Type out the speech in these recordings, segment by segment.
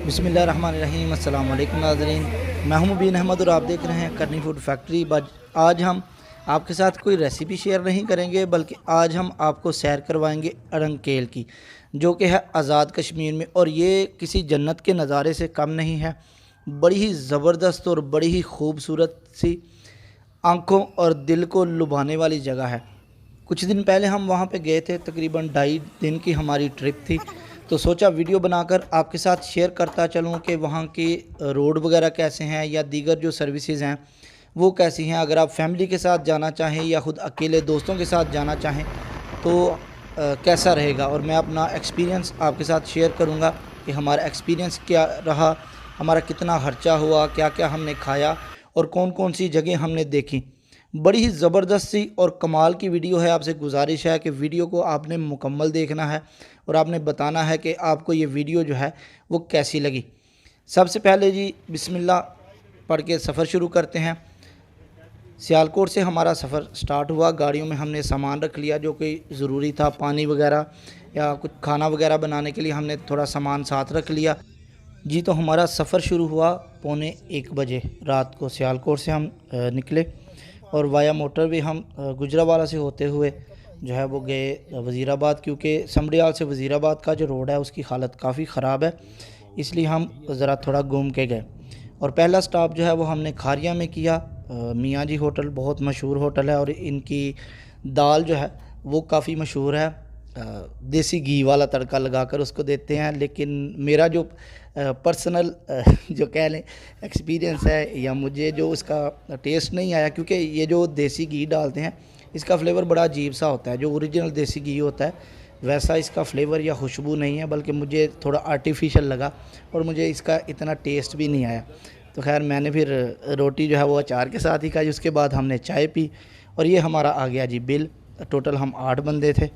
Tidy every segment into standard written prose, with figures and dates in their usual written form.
बिस्मिल्लाहिर्रहमानिर्रहीम। अस्सलाम वालेकुम नाज़रीन, मैं हूं मुबीन अहमद और आप देख रहे हैं करनी फूड फैक्ट्री। आज हम आपके साथ कोई रेसिपी शेयर नहीं करेंगे, बल्कि आज हम आपको सैर करवाएंगे अड़ंकेल की, जो कि है आज़ाद कश्मीर में। और ये किसी जन्नत के नज़ारे से कम नहीं है। बड़ी ही ज़बरदस्त और बड़ी ही खूबसूरत सी, आँखों और दिल को लुभाने वाली जगह है। कुछ दिन पहले हम वहाँ पे गए थे, तकरीबन 2.5 दिन की हमारी ट्रिप थी। तो सोचा वीडियो बनाकर आपके साथ शेयर करता चलूँ कि वहाँ की रोड वगैरह कैसे हैं, या दीगर जो सर्विसेज हैं वो कैसी हैं। अगर आप फैमिली के साथ जाना चाहें या ख़ुद अकेले दोस्तों के साथ जाना चाहें तो कैसा रहेगा। और मैं अपना एक्सपीरियंस आपके साथ शेयर करूँगा कि हमारा एक्सपीरियंस क्या रहा, हमारा कितना खर्चा हुआ, क्या क्या हमने खाया और कौन कौन सी जगह हमने देखी। बड़ी ही ज़बरदस्त सी और कमाल की वीडियो है। आपसे गुजारिश है कि वीडियो को आपने मुकम्मल देखना है और आपने बताना है कि आपको ये वीडियो जो है वो कैसी लगी। सबसे पहले जी बिस्मिल्लाह पढ़ के सफ़र शुरू करते हैं। सियालकोट से हमारा सफ़र स्टार्ट हुआ। गाड़ियों में हमने सामान रख लिया जो कि ज़रूरी था, पानी वगैरह या कुछ खाना वगैरह बनाने के लिए हमने थोड़ा सामान साथ रख लिया जी। तो हमारा सफ़र शुरू हुआ 1:45 बजे रात को। सियालकोट से हम निकले और वाया मोटरवे हम गुजरावाला से होते हुए जो है वो गए वज़ीराबाद, क्योंकि समड़ियाल से वज़ीराबाद का जो रोड है उसकी हालत काफ़ी ख़राब है, इसलिए हम ज़रा थोड़ा घूम के गए। और पहला स्टॉप जो है वो हमने खारिया में किया। मियाँ जी होटल बहुत मशहूर होटल है और इनकी दाल जो है वो काफ़ी मशहूर है। देसी घी वाला तड़का लगाकर उसको देते हैं। लेकिन मेरा जो पर्सनल जो कह लें एक्सपीरियंस है, या मुझे जो उसका टेस्ट नहीं आया, क्योंकि ये जो देसी घी डालते हैं इसका फ्लेवर बड़ा अजीब सा होता है। जो ओरिजिनल देसी घी होता है वैसा इसका फ्लेवर या खुशबू नहीं है, बल्कि मुझे थोड़ा आर्टिफिशियल लगा और मुझे इसका इतना टेस्ट भी नहीं आया। तो खैर मैंने फिर रोटी जो है वो अचार के साथ ही खाई। उसके बाद हमने चाय पी और ये हमारा आ गया जी बिल। टोटल हम 8 बंदे थे।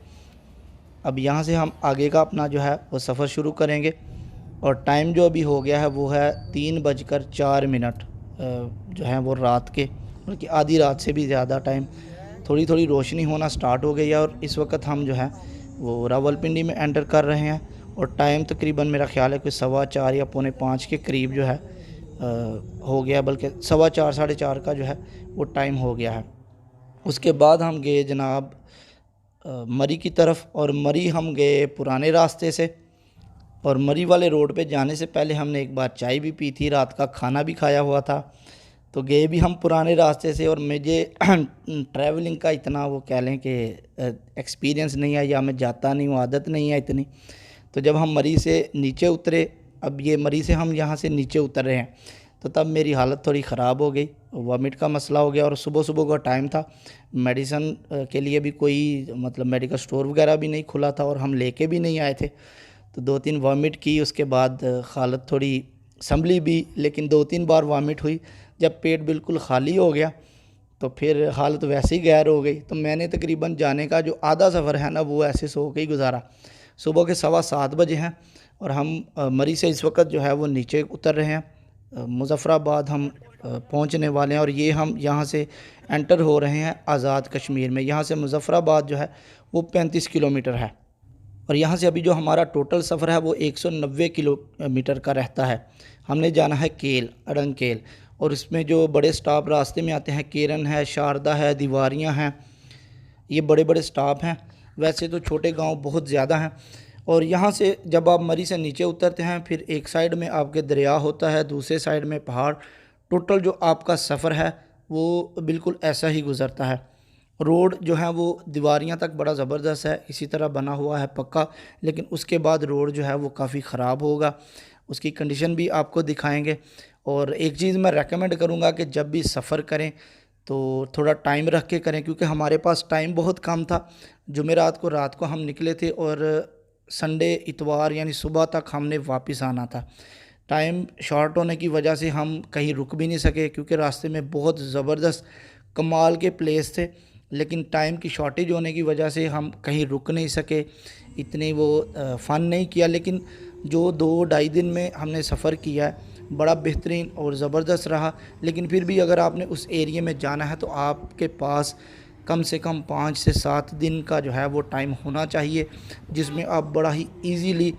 अब यहाँ से हम आगे का अपना जो है वो सफ़र शुरू करेंगे। और टाइम जो अभी हो गया है वो है 3:04 जो है वो रात के, बल्कि आधी रात से भी ज़्यादा टाइम। थोड़ी थोड़ी रोशनी होना स्टार्ट हो गई है और इस वक्त हम जो है वो रावलपिंडी में एंटर कर रहे हैं। और टाइम तकरीबन मेरा ख्याल है कि 4:15 या 4:45 के करीब जो है हो गया, बल्कि 4:15 4:30 का जो है वो टाइम हो गया है। उसके बाद हम गए जनाब मरी की तरफ, और मरी हम गए पुराने रास्ते से। और मरी वाले रोड पे जाने से पहले हमने एक बार चाय भी पी थी, रात का खाना भी खाया हुआ था। तो गए भी हम पुराने रास्ते से। और मुझे ट्रैवलिंग का इतना वो कह लें कि एक्सपीरियंस नहीं है, या मैं जाता नहीं हूँ, आदत नहीं है इतनी। तो जब हम मरी से नीचे उतरे, अब ये मरी से हम यहाँ से नीचे उतर रहे हैं, तो तब मेरी हालत थोड़ी ख़राब हो गई, वॉमिट का मसला हो गया। और सुबह सुबह का टाइम था, मेडिसन के लिए भी कोई मतलब मेडिकल स्टोर वगैरह भी नहीं खुला था और हम लेके भी नहीं आए थे। तो 2-3 वॉमिट की, उसके बाद हालत थोड़ी संभली भी, लेकिन 2-3 बार वॉमिट हुई। जब पेट बिल्कुल खाली हो गया तो फिर हालत वैसे ही गैर हो गई। तो मैंने तकरीबन जाने का जो आधा सफ़र है ना वो ऐसे सो के ही गुजारा। सुबह के 7:15 हैं और हम मरी से इस वक्त जो है वो नीचे उतर रहे हैं। मुज़फ़्फ़राबाद हम पहुंचने वाले हैं और ये हम यहाँ से एंटर हो रहे हैं आज़ाद कश्मीर में। यहाँ से मुज़फ़्फ़राबाद जो है वो 35 किलोमीटर है। और यहाँ से अभी जो हमारा टोटल सफ़र है वो 190 किलोमीटर का रहता है। हमने जाना है केल, अड़ंकेल। और इसमें जो बड़े स्टॉप रास्ते में आते हैं, केरन है, शारदा है, दीवारियाँ हैं, ये बड़े बड़े स्टॉप हैं। वैसे तो छोटे गांव बहुत ज़्यादा हैं। और यहाँ से जब आप मरी से नीचे उतरते हैं, फिर एक साइड में आपके दरिया होता है, दूसरे साइड में पहाड़। टोटल जो आपका सफ़र है वो बिल्कुल ऐसा ही गुज़रता है। रोड जो है वो दीवारियाँ तक बड़ा ज़बरदस्त है, इसी तरह बना हुआ है पक्का। लेकिन उसके बाद रोड जो है वो काफ़ी ख़राब होगा, उसकी कंडीशन भी आपको दिखाएंगे। और एक चीज़ मैं रेकमेंड करूँगा कि जब भी सफ़र करें तो थोड़ा टाइम रख के करें, क्योंकि हमारे पास टाइम बहुत कम था। जुमेरात को रात को हम निकले थे और संडे इतवार यानी सुबह तक हमने वापस आना था। टाइम शॉर्ट होने की वजह से हम कहीं रुक भी नहीं सके, क्योंकि रास्ते में बहुत ज़बरदस्त कमाल के प्लेस थे। लेकिन टाइम की शॉर्टेज होने की वजह से हम कहीं रुक नहीं सके, इतनी वो फ़न नहीं किया। लेकिन जो 2-2.5 दिन में हमने सफ़र किया है बड़ा बेहतरीन और ज़बरदस्त रहा। लेकिन फिर भी अगर आपने उस एरिए में जाना है तो आपके पास कम से कम 5 से 7 दिन का जो है वो टाइम होना चाहिए, जिसमें आप बड़ा ही ईज़िली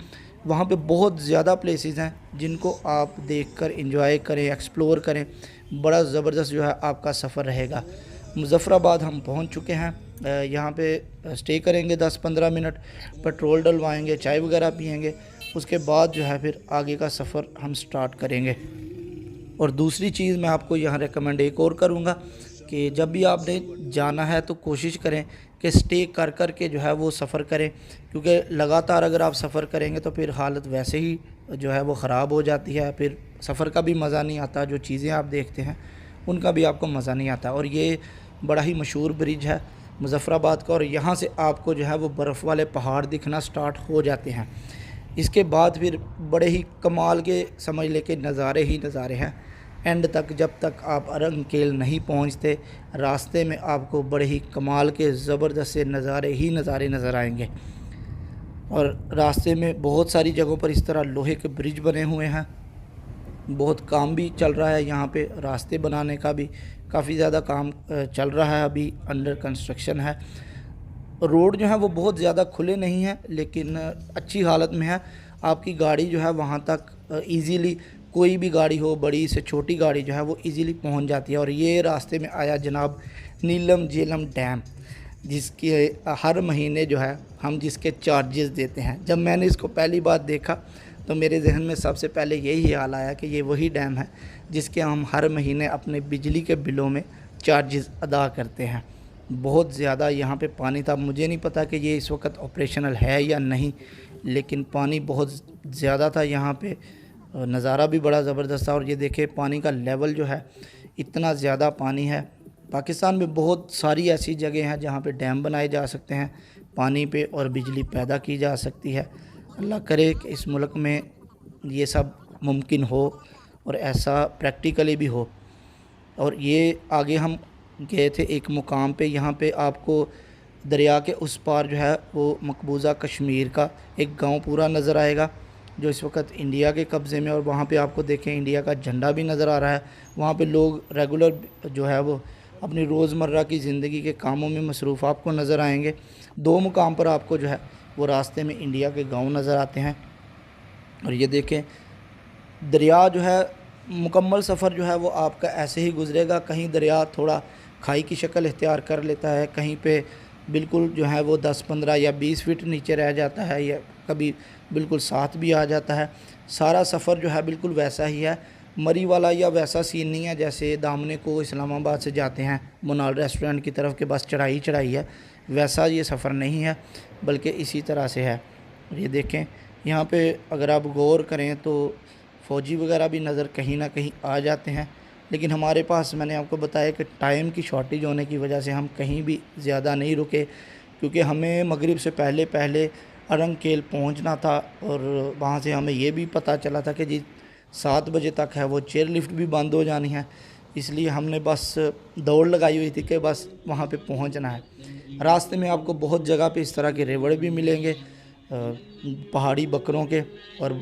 वहाँ पे बहुत ज़्यादा प्लेसेस हैं जिनको आप देखकर एंजॉय करें, एक्सप्लोर करें। बड़ा ज़बरदस्त जो है आपका सफ़र रहेगा। मुज़फ़्फ़राबाद हम पहुँच चुके हैं। यहाँ पे स्टे करेंगे 10-15 मिनट, पेट्रोल डलवाएंगे, चाय वगैरह पिएंगे। उसके बाद जो है फिर आगे का सफ़र हम स्टार्ट करेंगे। और दूसरी चीज़ मैं आपको यहाँ रेकमेंड एक और करूँगा कि जब भी आपने जाना है तो कोशिश करें कि स्टे कर कर के जो है वो सफ़र करें, क्योंकि लगातार अगर आप सफ़र करेंगे तो फिर हालत वैसे ही जो है वो ख़राब हो जाती है। फिर सफ़र का भी मज़ा नहीं आता, जो चीज़ें आप देखते हैं उनका भी आपको मज़ा नहीं आता। और ये बड़ा ही मशहूर ब्रिज है मुज़फ़्फ़राबाद का, और यहाँ से आपको जो है वो बर्फ़ वाले पहाड़ दिखना स्टार्ट हो जाते हैं। इसके बाद फिर बड़े ही कमाल के समझ ले के नज़ारे ही नज़ारे हैं एंड तक। जब तक आप अरंकेल नहीं पहुंचते, रास्ते में आपको बड़े ही कमाल के ज़बरदस्त से नज़ारे ही नज़ारे नज़र आएंगे। और रास्ते में बहुत सारी जगहों पर इस तरह लोहे के ब्रिज बने हुए हैं। बहुत काम भी चल रहा है यहाँ पे, रास्ते बनाने का भी काफ़ी ज़्यादा काम चल रहा है, अभी अंडर कंस्ट्रक्शन है। रोड जो है वो बहुत ज़्यादा खुले नहीं हैं, लेकिन अच्छी हालत में है। आपकी गाड़ी जो है वहाँ तक ईज़िली, कोई भी गाड़ी हो, बड़ी से छोटी गाड़ी जो है वो इजीली पहुंच जाती है। और ये रास्ते में आया जनाब नीलम झेलम डैम, जिसके हर महीने जो है हम जिसके चार्जेस देते हैं। जब मैंने इसको पहली बार देखा तो मेरे जहन में सबसे पहले यही ख्याल आया कि ये वही डैम है जिसके हम हर महीने अपने बिजली के बिलों में चार्जेस अदा करते हैं। बहुत ज़्यादा यहाँ पे पानी था। मुझे नहीं पता कि ये इस वक्त ऑपरेशनल है या नहीं, लेकिन पानी बहुत ज़्यादा था यहाँ पे। नज़ारा भी बड़ा ज़बरदस्त था। और ये देखे पानी का लेवल जो है, इतना ज़्यादा पानी है। पाकिस्तान में बहुत सारी ऐसी जगह हैं जहाँ पे डैम बनाए जा सकते हैं पानी पे और बिजली पैदा की जा सकती है। अल्लाह करे कि इस मुल्क में ये सब मुमकिन हो और ऐसा प्रैक्टिकली भी हो। और ये आगे हम गए थे एक मुकाम पे, यहाँ पे आपको दरिया के उस पार जो है वो मकबूजा कश्मीर का एक गांव पूरा नज़र आएगा जो इस वक्त इंडिया के कब्ज़े में। और वहाँ पे आपको देखें इंडिया का झंडा भी नज़र आ रहा है। वहाँ पे लोग रेगुलर जो है वो अपनी रोज़मर्रा की ज़िंदगी के कामों में मसरूफ़ आपको नज़र आएंगे। दो मुकाम पर आपको जो है वो रास्ते में इंडिया के गांव नज़र आते हैं। और ये देखें दरिया जो है, मुकम्मल सफ़र जो है वो आपका ऐसे ही गुज़रेगा। कहीं दरिया थोड़ा खाई की शक्ल इख्तियार कर लेता है, कहीं पे बिल्कुल जो है वो 10-15 या 20 फीट नीचे रह जाता है, या कभी बिल्कुल साथ भी आ जाता है। सारा सफ़र जो है बिल्कुल वैसा ही है, मरी वाला या वैसा सीन नहीं है जैसे दामने को इस्लामाबाद से जाते हैं मोनाल रेस्टोरेंट की तरफ के बस चढ़ाई चढ़ाई है, वैसा ये सफ़र नहीं है, बल्कि इसी तरह से है। ये देखें यहाँ पे अगर आप गौर करें तो फ़ौजी वगैरह भी नज़र कहीं ना कहीं आ जाते हैं, लेकिन हमारे पास, मैंने आपको बताया कि टाइम की शॉर्टेज होने की वजह से हम कहीं भी ज़्यादा नहीं रुके, क्योंकि हमें मगरिब से पहले पहले अरंकेल पहुंचना था। और वहाँ से हमें ये भी पता चला था कि जी 7 बजे तक है वो चेयर लिफ्ट भी बंद हो जानी है, इसलिए हमने बस दौड़ लगाई हुई थी कि बस वहाँ पे पहुँचना है। रास्ते में आपको बहुत जगह पे इस तरह के रेवड़ भी मिलेंगे पहाड़ी बकरों के, और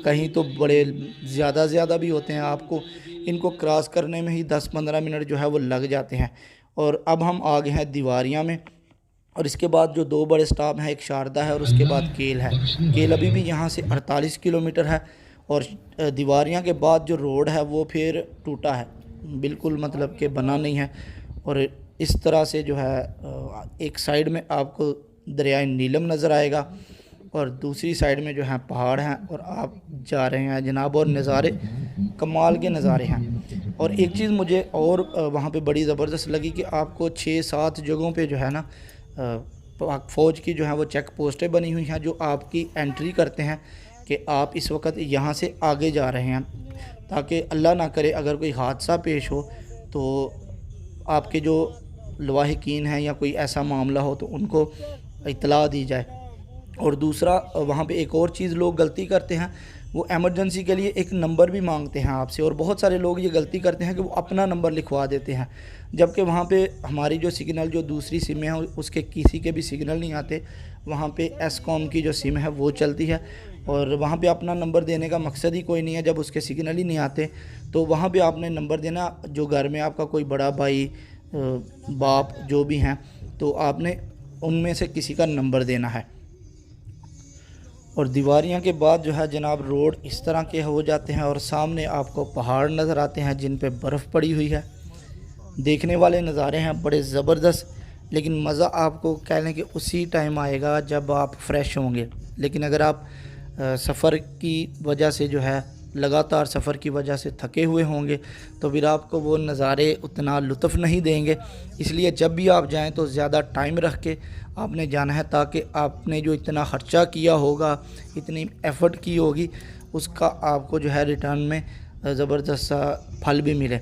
कहीं तो बड़े ज़्यादा भी होते हैं। आपको इनको क्रॉस करने में ही 10-15 मिनट जो है वो लग जाते हैं। और अब हम आ गए हैं दीवारियाँ में, और इसके बाद जो 2 बड़े स्टॉप हैं, एक शारदा है और उसके बाद केल है। केल अभी भी यहाँ से 48 किलोमीटर है, और दीवारियाँ के बाद जो रोड है वो फिर टूटा है, बिल्कुल मतलब कि बना नहीं है। और इस तरह से जो है एक साइड में आपको दरियाए नीलम नज़र आएगा और दूसरी साइड में जो है पहाड़ हैं, और आप जा रहे हैं जनाब, और नज़ारे कमाल के नज़ारे हैं। और एक चीज़ मुझे और वहाँ पे बड़ी ज़बरदस्त लगी कि आपको 6-7 जगहों पे जो है ना पाक फ़ौज की जो है वो चेक पोस्टें बनी हुई हैं, जो आपकी एंट्री करते हैं कि आप इस वक्त यहाँ से आगे जा रहे हैं, ताकि अल्लाह ना करे अगर कोई हादसा पेश हो तो आपके जो लवाहिकीन हैं या कोई ऐसा मामला हो तो उनको इत्तला दी जाए। और दूसरा वहाँ पे एक और चीज़ लोग गलती करते हैं, वो एमरजेंसी के लिए एक नंबर भी मांगते हैं आपसे, और बहुत सारे लोग ये गलती करते हैं कि वो अपना नंबर लिखवा देते हैं, जबकि वहाँ पे हमारी जो सिग्नल जो दूसरी सिम है उसके किसी के भी सिग्नल नहीं आते। वहाँ पे एसकॉम की जो सिम है वो चलती है, और वहाँ पे अपना नंबर देने का मकसद ही कोई नहीं है। जब उसके सिग्नल ही नहीं आते तो वहाँ पे आपने नंबर देना, जो घर में आपका कोई बड़ा भाई बाप जो भी हैं, तो आपने उनमें से किसी का नंबर देना है। और दीवारियाँ के बाद जो है जनाब रोड इस तरह के हो जाते हैं और सामने आपको पहाड़ नज़र आते हैं जिन पे बर्फ़ पड़ी हुई है। देखने वाले नज़ारे हैं बड़े ज़बरदस्त, लेकिन मज़ा आपको कह लें कि उसी टाइम आएगा जब आप फ्रेश होंगे। लेकिन अगर आप सफ़र की वजह से जो है लगातार सफ़र की वजह से थके हुए होंगे तो फिर आपको वो नज़ारे उतना लुत्फ़ नहीं देंगे। इसलिए जब भी आप जाएं तो ज़्यादा टाइम रख के आपने जाना है, ताकि आपने जो इतना ख़र्चा किया होगा, इतनी एफ़र्ट की होगी, उसका आपको जो है रिटर्न में ज़बरदस्त सा फल भी मिले।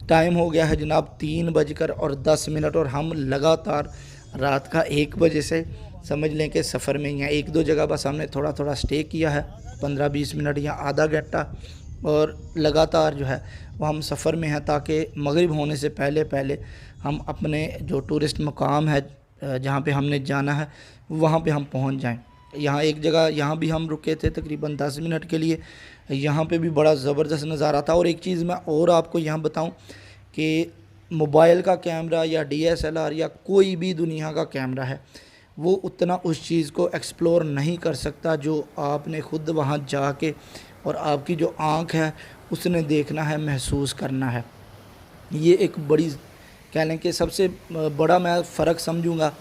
टाइम हो गया है जनाब 3:10 और हम लगातार रात का 1 बजे से समझ लें कि सफ़र में ही हैं। 1-2 जगह बस हमने थोड़ा थोड़ा स्टे किया है, 15-20 मिनट या आधा घंटा, और लगातार जो है वो हम सफ़र में हैं ताकि मगरिब होने से पहले पहले हम अपने जो टूरिस्ट मकाम है जहाँ पे हमने जाना है वहाँ पे हम पहुँच जाएं। यहाँ एक जगह यहाँ भी हम रुके थे तकरीबन 10 मिनट के लिए। यहाँ पे भी बड़ा ज़बरदस्त नज़ारा था। और एक चीज़ मैं और आपको यहाँ बताऊँ कि मोबाइल का कैमरा या DSLR या कोई भी दुनिया का कैमरा है, वो उतना उस चीज़ को एक्सप्लोर नहीं कर सकता जो आपने ख़ुद वहाँ जाके और आपकी जो आँख है उसने देखना है, महसूस करना है। ये एक बड़ी कह लें कि सबसे बड़ा मैं फ़र्क समझूँगा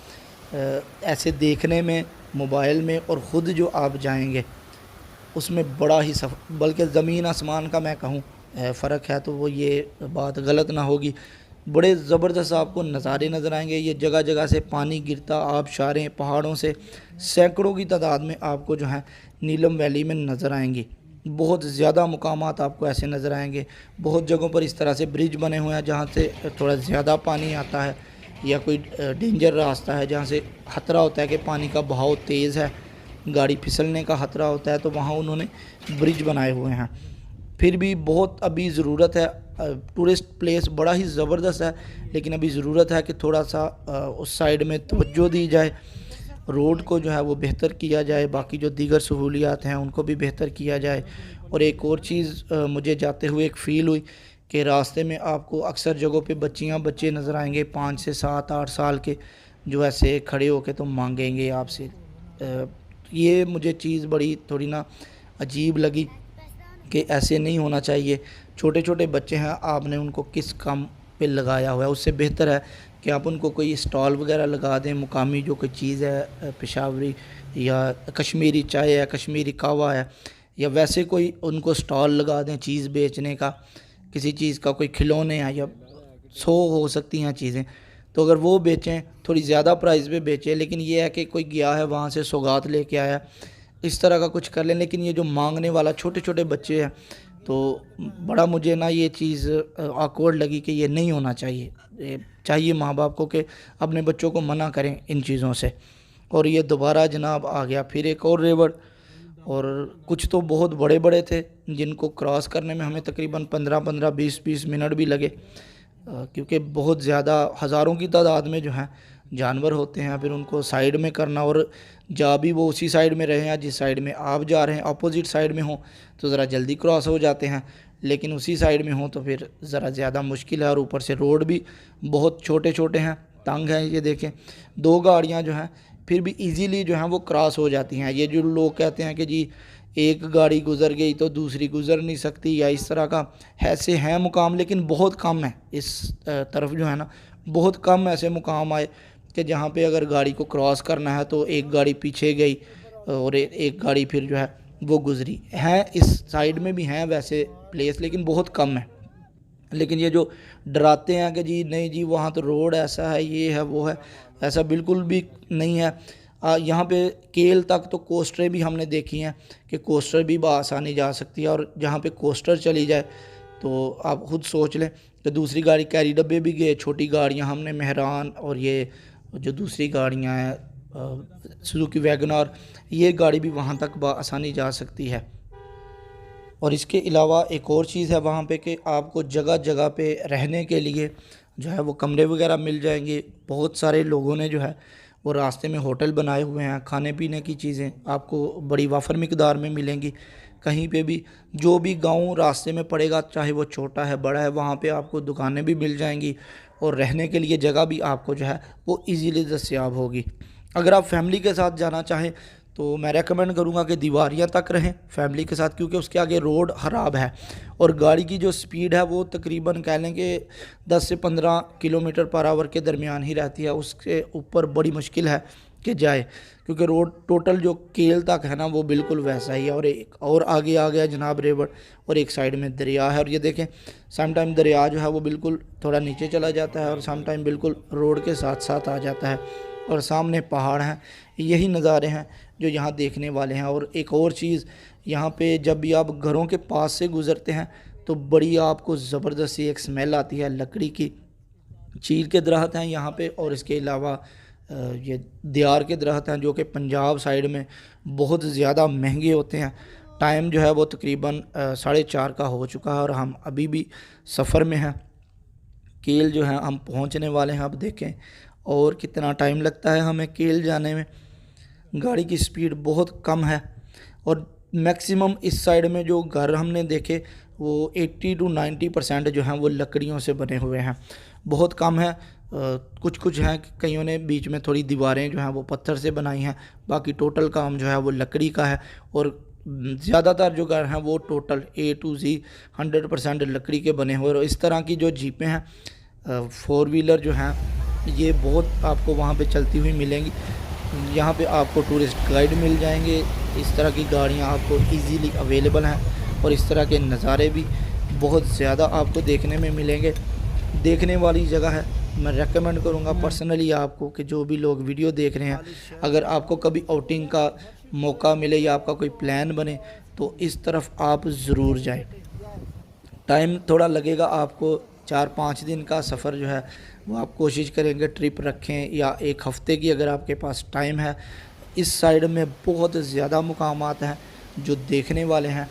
ऐसे देखने में मोबाइल में और ख़ुद जो आप जाएंगे उसमें बड़ा ही बल्कि ज़मीन आसमान का मैं कहूँ फ़र्क है, तो वो ये बात गलत ना होगी। बड़े ज़बरदस्त आपको नज़ारे नज़र आएंगे। ये जगह जगह से पानी गिरता, आबशारें पहाड़ों से सैकड़ों की तादाद में आपको जो है नीलम वैली में नज़र आएंगी। बहुत ज़्यादा मुकामात आपको ऐसे नज़र आएंगे। बहुत जगहों पर इस तरह से ब्रिज बने हुए हैं जहाँ से थोड़ा ज़्यादा पानी आता है या कोई डेंजर रास्ता है जहाँ से ख़तरा होता है कि पानी का बहाव तेज़ है, गाड़ी फिसलने का ख़तरा होता है, तो वहाँ उन्होंने ब्रिज बनाए हुए हैं। फिर भी बहुत अभी ज़रूरत है, टूरिस्ट प्लेस बड़ा ही ज़बरदस्त है, लेकिन अभी ज़रूरत है कि थोड़ा सा उस साइड में तवज्जो दी जाए, रोड को जो है वो बेहतर किया जाए, बाकी जो दीगर सहूलियात हैं उनको भी बेहतर किया जाए। और एक और चीज़ मुझे जाते हुए एक फ़ील हुई कि रास्ते में आपको अक्सर जगहों पे बच्चे नज़र आएंगे 5 से 7-8 साल के, जो ऐसे खड़े होके तो मांगेंगे आपसे। ये मुझे चीज़ बड़ी थोड़ी ना अजीब लगी कि ऐसे नहीं होना चाहिए। छोटे छोटे बच्चे हैं, आपने उनको किस काम पे लगाया हुआ है? उससे बेहतर है कि आप उनको कोई स्टॉल वगैरह लगा दें, मुकामी जो कोई चीज़ है पेशावरी या कश्मीरी चाय है, कश्मीरी कहवा है, या वैसे कोई उनको स्टॉल लगा दें चीज़ बेचने का, किसी चीज़ का कोई खिलौने हैं या 100 हो सकती हैं चीज़ें, तो अगर वो बेचें थोड़ी ज़्यादा प्राइस पे बेचें। लेकिन ये है कि कोई गया है वहाँ से सौगात लेके आया, इस तरह का कुछ कर लें। लेकिन ये जो मांगने वाला छोटे छोटे बच्चे हैं, तो बड़ा मुझे ना ये चीज़ ऑकवर्ड लगी कि ये नहीं होना चाहिए। चाहिए माँ बाप को कि अपने बच्चों को मना करें इन चीज़ों से। और ये दोबारा जनाब आ गया फिर एक और रेवड़, और कुछ तो बहुत बड़े बड़े थे जिनको क्रॉस करने में हमें तकरीबन 15-15 20-20 मिनट भी लगे, क्योंकि बहुत ज़्यादा हज़ारों की तादाद में जो हैं जानवर होते हैं। फिर उनको साइड में करना, और जा भी वो उसी साइड में रहे हैं जिस साइड में आप जा रहे हैं, अपोजिट साइड में हो तो ज़रा जल्दी क्रॉस हो जाते हैं, लेकिन उसी साइड में हो तो फिर ज़रा ज़्यादा मुश्किल है। और ऊपर से रोड भी बहुत छोटे छोटे हैं, तंग हैं। ये देखें 2 गाड़ियाँ जो हैं फिर भी इजीली जो हैं वो क्रॉस हो जाती हैं। ये जो लोग कहते हैं कि जी एक गाड़ी गुज़र गई तो दूसरी गुज़र नहीं सकती या इस तरह का, ऐसे हैं मुकाम, लेकिन बहुत कम है इस तरफ जो है ना, बहुत कम ऐसे मुकाम आए कि जहाँ पे अगर गाड़ी को क्रॉस करना है तो एक गाड़ी पीछे गई और एक गाड़ी फिर जो है वो गुज़री। हैं इस साइड में भी हैं वैसे प्लेस, लेकिन बहुत कम है। लेकिन ये जो डराते हैं कि जी नहीं जी वहाँ तो रोड ऐसा है, ये है वो है, ऐसा बिल्कुल भी नहीं है। यहाँ पे केल तक तो कोस्टरें भी हमने देखी हैं कि कोस्टर भी बआसानी जा सकती है, और जहाँ पे कोस्टर चली जाए तो आप ख़ुद सोच लें कि दूसरी गाड़ी कैरी डब्बे भी गए, छोटी गाड़ियाँ हमने मेहरान और ये जो दूसरी गाड़ियाँ हैं सुजुकी वैगनआर, ये गाड़ी भी वहाँ तक बआसानी जा सकती है। और इसके अलावा एक और चीज़ है वहाँ पे कि आपको जगह जगह पे रहने के लिए जो है वो कमरे वगैरह मिल जाएंगे। बहुत सारे लोगों ने जो है वो रास्ते में होटल बनाए हुए हैं, खाने पीने की चीज़ें आपको बड़ी वाफर मिकदार में मिलेंगी। कहीं पे भी जो भी गांव रास्ते में पड़ेगा, चाहे वो छोटा है बड़ा है, वहाँ पे आपको दुकानें भी मिल जाएंगी और रहने के लिए जगह भी आपको जो है वो इजीली दस्तयाब होगी। अगर आप फैमिली के साथ जाना चाहें तो मैं रेकमेंड करूँगा कि दीवारियाँ तक रहें फैमिली के साथ, क्योंकि उसके आगे रोड ख़राब है और गाड़ी की जो स्पीड है वो तकरीबन कह लें कि 10 से 15 किलोमीटर पर आवर के दरमियान ही रहती है। उसके ऊपर बड़ी मुश्किल है कि जाए, क्योंकि रोड टोटल जो केल तक है ना वो बिल्कुल वैसा ही है। और एक और आगे आ गया जनाब रेवड़, और एक साइड में दरिया है। और ये देखें सम टाइम दरिया जो है वो बिल्कुल थोड़ा नीचे चला जाता है और सम टाइम बिल्कुल रोड के साथ साथ आ जाता है, और सामने पहाड़ हैं। यही नज़ारे हैं जो यहाँ देखने वाले हैं। और एक और चीज़, यहाँ पे जब भी आप घरों के पास से गुज़रते हैं तो बड़ी आपको ज़बरदस्त एक स्मेल आती है लकड़ी की। चीड़ के दरख्त हैं यहाँ पे, और इसके अलावा ये दियार के दरख्त हैं जो कि पंजाब साइड में बहुत ज़्यादा महंगे होते हैं। टाइम जो है वो तकरीबन 4:30 का हो चुका है और हम अभी भी सफ़र में हैं। केल जो है हम पहुंचने वाले हैं। अब देखें और कितना टाइम लगता है हमें केल जाने में। गाड़ी की स्पीड बहुत कम है और मैक्सिमम इस साइड में जो घर हमने देखे वो 80 to 90% जो हैं वो लकड़ियों से बने हुए हैं, बहुत कम है। कुछ कुछ हैं, कईयों ने बीच में थोड़ी दीवारें जो हैं वो पत्थर से बनाई हैं, बाकी टोटल काम जो है वो लकड़ी का है। और ज़्यादातर जो घर हैं वो टोटल A to Z 100% लकड़ी के बने हुए। और इस तरह की जो जीपें हैं 4 व्हीलर जो हैं ये बहुत आपको वहाँ पे चलती हुई मिलेंगी। यहाँ पे आपको टूरिस्ट गाइड मिल जाएंगे। इस तरह की गाड़ियाँ आपको इजीली अवेलेबल हैं और इस तरह के नज़ारे भी बहुत ज़्यादा आपको देखने में मिलेंगे। देखने वाली जगह है। मैं रेकमेंड करूँगा पर्सनली आपको कि जो भी लोग वीडियो देख रहे हैं, अगर आपको कभी आउटिंग का मौका मिले या आपका कोई प्लान बने तो इस तरफ आप ज़रूर जाएं। टाइम थोड़ा लगेगा आपको, 4-5 दिन का सफ़र जो है वो आप कोशिश करेंगे ट्रिप रखें, या 1 हफ़्ते की अगर आपके पास टाइम है। इस साइड में बहुत ज़्यादा मुकामात हैं जो देखने वाले हैं,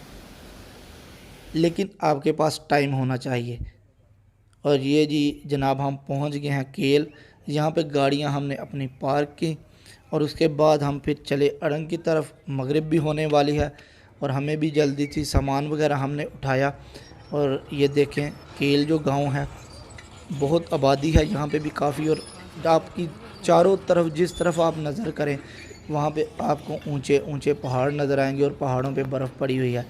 लेकिन आपके पास टाइम होना चाहिए। और ये जी जनाब हम पहुंच गए हैं केल। यहाँ पे गाड़ियाँ हमने अपनी पार्क की और उसके बाद हम फिर चले अड़ंग की तरफ। मगरिब भी होने वाली है और हमें भी जल्दी थी, सामान वगैरह हमने उठाया। और ये देखें केल जो गांव है बहुत आबादी है यहाँ पे भी काफ़ी, और आपकी चारों तरफ जिस तरफ आप नज़र करें वहाँ पे आपको ऊंचे ऊंचे पहाड़ नज़र आएंगे और पहाड़ों पे बर्फ़ पड़ी हुई है।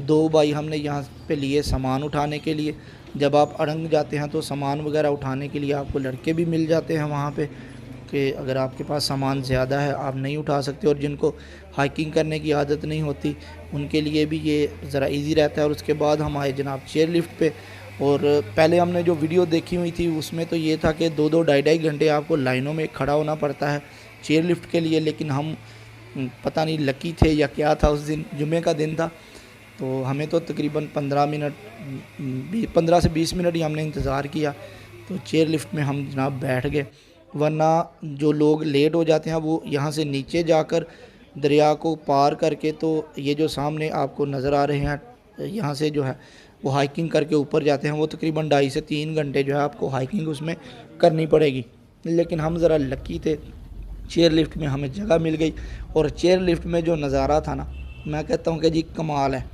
2 भाई हमने यहाँ पे लिए सामान उठाने के लिए। जब आप अड़ंग जाते हैं तो सामान वगैरह उठाने के लिए आपको लड़के भी मिल जाते हैं वहाँ पे, कि अगर आपके पास सामान ज़्यादा है आप नहीं उठा सकते, और जिनको हाइकिंग करने की आदत नहीं होती उनके लिए भी ये ज़रा इजी रहता है। और उसके बाद हम आए जनाब चेयर लिफ्ट पे। और पहले हमने जो वीडियो देखी हुई थी उसमें तो ये था कि 2-2 ढाई-ढाई घंटे आपको लाइनों में खड़ा होना पड़ता है चेयर लिफ्ट के लिए, लेकिन हम पता नहीं लकी थे या क्या था, उस दिन जुमे का दिन था, तो हमें तो तकरीबन 15 से 20 मिनट ही हमने इंतज़ार किया तो चेयर लिफ्ट में हम जनाब बैठ गए। वरना जो लोग लेट हो जाते हैं वो यहाँ से नीचे जाकर दरिया को पार करके, तो ये जो सामने आपको नज़र आ रहे हैं यहाँ से जो है वो हाइकिंग करके ऊपर जाते हैं। वो तकरीबन 2.5 से 3 घंटे जो है आपको हाइकिंग उसमें करनी पड़ेगी। लेकिन हम ज़रा लकी थे, चेयर लिफ्ट में हमें जगह मिल गई। और चेयर लिफ्ट में जो नज़ारा था ना, मैं कहता हूँ कि जी कमाल है।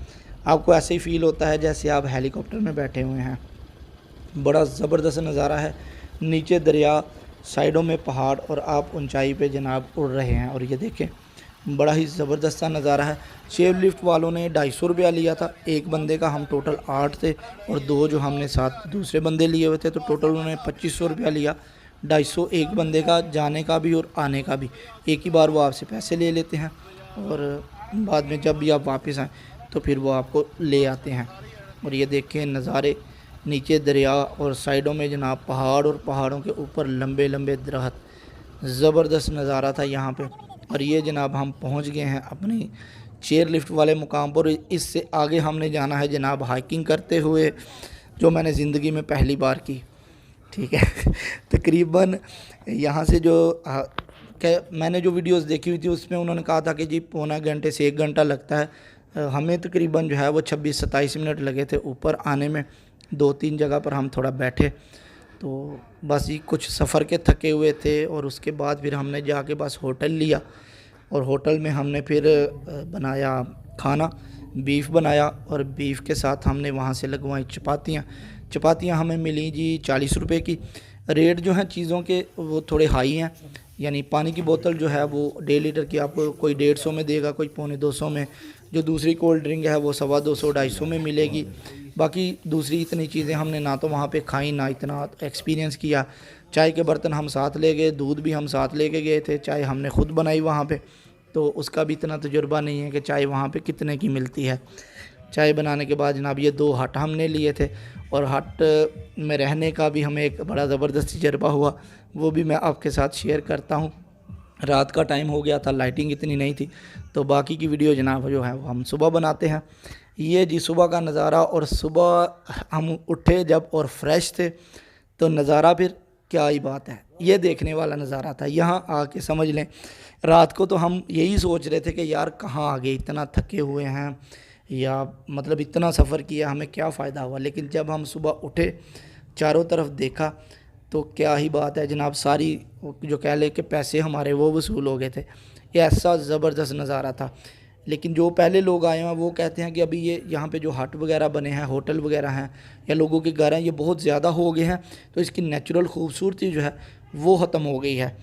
आपको ऐसे ही फ़ील होता है जैसे आप हेलीकॉप्टर में बैठे हुए हैं। बड़ा ज़बरदस्त नज़ारा है। नीचे दरिया, साइडों में पहाड़ और आप ऊंचाई पे जनाब उड़ रहे हैं। और ये देखें बड़ा ही ज़बरदस्त सा नज़ारा है। चेयर लिफ्ट वालों ने 250 रुपया लिया था एक बंदे का। हम टोटल 8 थे और 2 जो हमने साथ दूसरे बंदे लिए हुए थे, तो टोटल उन्होंने 2500 रुपया लिया। 250 एक बंदे का, जाने का भी और आने का भी। एक ही बार वो आपसे पैसे ले लेते हैं और बाद में जब भी आप वापस आएँ तो फिर वो आपको ले आते हैं। और ये देखें नज़ारे, नीचे दरिया और साइडों में जनाब पहाड़ और पहाड़ों के ऊपर लंबे लंबे दरख्त। ज़बरदस्त नज़ारा था यहाँ पे। और ये जनाब हम पहुँच गए हैं अपनी चेयर लिफ्ट वाले मुकाम पर। इससे आगे हमने जाना है जनाब हाइकिंग करते हुए, जो मैंने ज़िंदगी में पहली बार की। ठीक है तकरीबन यहाँ से जो मैंने जो वीडियोस देखी हुई थी उसमें उन्होंने कहा था कि जी 1.25 घंटे से 1 घंटा लगता है। हमें तकरीबन जो है वो 26-27 मिनट लगे थे ऊपर आने में। 2-3 जगह पर हम थोड़ा बैठे, तो बस ये कुछ सफ़र के थके हुए थे। और उसके बाद फिर हमने जाके बस होटल लिया और होटल में हमने फिर बनाया खाना, बीफ बनाया और बीफ के साथ हमने वहाँ से लगवाई चपातियाँ। चपातियाँ हमें मिली जी 40 रुपए की। रेट जो हैं चीज़ों के वो थोड़े हाई हैं, यानी पानी की बोतल जो है वो 1.5 लीटर की आपको कोई 150 में देगा, कोई 250 में। जो दूसरी कोल्ड ड्रिंक है वो 250-250 में मिलेगी। बाकी दूसरी इतनी चीज़ें हमने ना तो वहाँ पे खाई, ना इतना एक्सपीरियंस किया। चाय के बर्तन हम साथ ले गए, दूध भी हम साथ लेके गए थे, चाय हमने खुद बनाई वहाँ पे, तो उसका भी इतना तजुर्बा नहीं है कि चाय वहाँ पे कितने की मिलती है। चाय बनाने के बाद जनाब ये 2 हट हमने लिए थे, और हट में रहने का भी हमें एक बड़ा ज़बरदस्त तजुर्बा हुआ, वो भी मैं आपके साथ शेयर करता हूँ। रात का टाइम हो गया था, लाइटिंग इतनी नहीं थी, तो बाकी की वीडियो जनाब जो है वो हम सुबह बनाते हैं। ये जी सुबह का नज़ारा, और सुबह हम उठे जब और फ्रेश थे तो नज़ारा फिर क्या ही बात है, ये देखने वाला नज़ारा था। यहाँ आके समझ लें, रात को तो हम यही सोच रहे थे कि यार कहाँ आ गए, इतना थके हुए हैं, या मतलब इतना सफ़र किया, हमें क्या फ़ायदा हुआ। लेकिन जब हम सुबह उठे, चारों तरफ देखा, तो क्या ही बात है जनाब, सारी जो कह ले कि पैसे हमारे वो वसूल हो गए थे। ये ऐसा ज़बरदस्त नज़ारा था। लेकिन जो पहले लोग आए हैं वो कहते हैं कि अभी ये यहाँ पे जो हट वगैरह बने हैं, होटल वगैरह हैं, या लोगों के घर हैं, ये बहुत ज़्यादा हो गए हैं, तो इसकी नेचुरल खूबसूरती जो है वो ख़त्म हो गई है।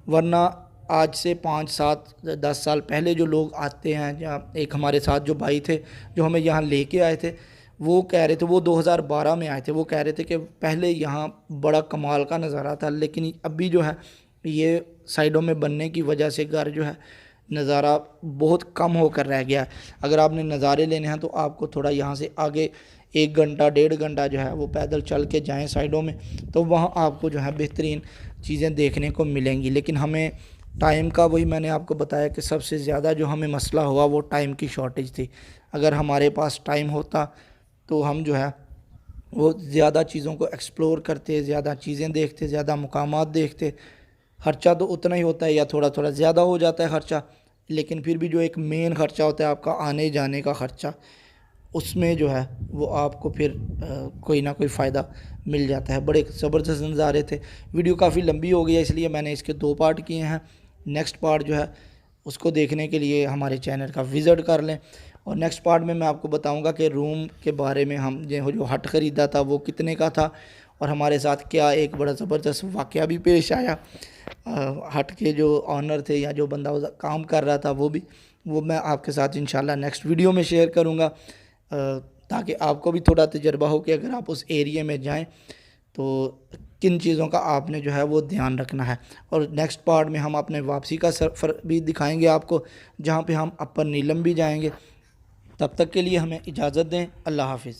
वरना आज से 5-7-10 साल पहले जो लोग आते हैं, या एक हमारे साथ जो भाई थे जो हमें यहाँ लेके आए थे, वो कह रहे थे, वो 2012 में आए थे, वो कह रहे थे कि पहले यहाँ बड़ा कमाल का नज़ारा था, लेकिन अभी जो है ये साइडों में बनने की वजह से घर जो है नज़ारा बहुत कम होकर रह गया है। अगर आपने नज़ारे लेने हैं तो आपको थोड़ा यहाँ से आगे 1 घंटा 1.5 घंटा जो है वो पैदल चल के जाएं साइडों में, तो वहाँ आपको जो है बेहतरीन चीज़ें देखने को मिलेंगी। लेकिन हमें टाइम का, वही मैंने आपको बताया कि सबसे ज़्यादा जो हमें मसला हुआ वो टाइम की शॉर्टेज थी। अगर हमारे पास टाइम होता तो हम जो है वो ज़्यादा चीज़ों को एक्सप्लोर करते, ज़्यादा चीज़ें देखते, ज़्यादा मुकामात देखते। ख़र्चा तो उतना ही होता है, या थोड़ा थोड़ा ज़्यादा हो जाता है ख़र्चा, लेकिन फिर भी जो एक मेन ख़र्चा होता है आपका आने जाने का ख़र्चा, उसमें जो है वो आपको फिर कोई ना कोई फ़ायदा मिल जाता है। बड़े ज़बरदस्त नज़ारे थे। वीडियो काफ़ी लंबी हो गई है, इसलिए मैंने इसके 2 पार्ट किए हैं। नेक्स्ट पार्ट जो है उसको देखने के लिए हमारे चैनल का विज़िट कर लें, और नेक्स्ट पार्ट में मैं आपको बताऊंगा कि रूम के बारे में, हम जो हट ख़रीदा था वो कितने का था, और हमारे साथ क्या एक बड़ा ज़बरदस्त वाक़या भी पेश आया। हट के जो ऑनर थे, या जो बंदा काम कर रहा था, वो मैं आपके साथ इंशाल्लाह नेक्स्ट वीडियो में शेयर करूँगा, ताकि आपको भी थोड़ा तजर्बा हो कि अगर आप उस एरिए में जाएं तो किन चीज़ों का आपने जो है वो ध्यान रखना है। और नेक्स्ट पार्ट में हम अपने वापसी का सफ़र भी दिखाएंगे आपको, जहाँ पे हम अपर नीलम भी जाएंगे। तब तक के लिए हमें इजाज़त दें। अल्लाह हाफ़िज़।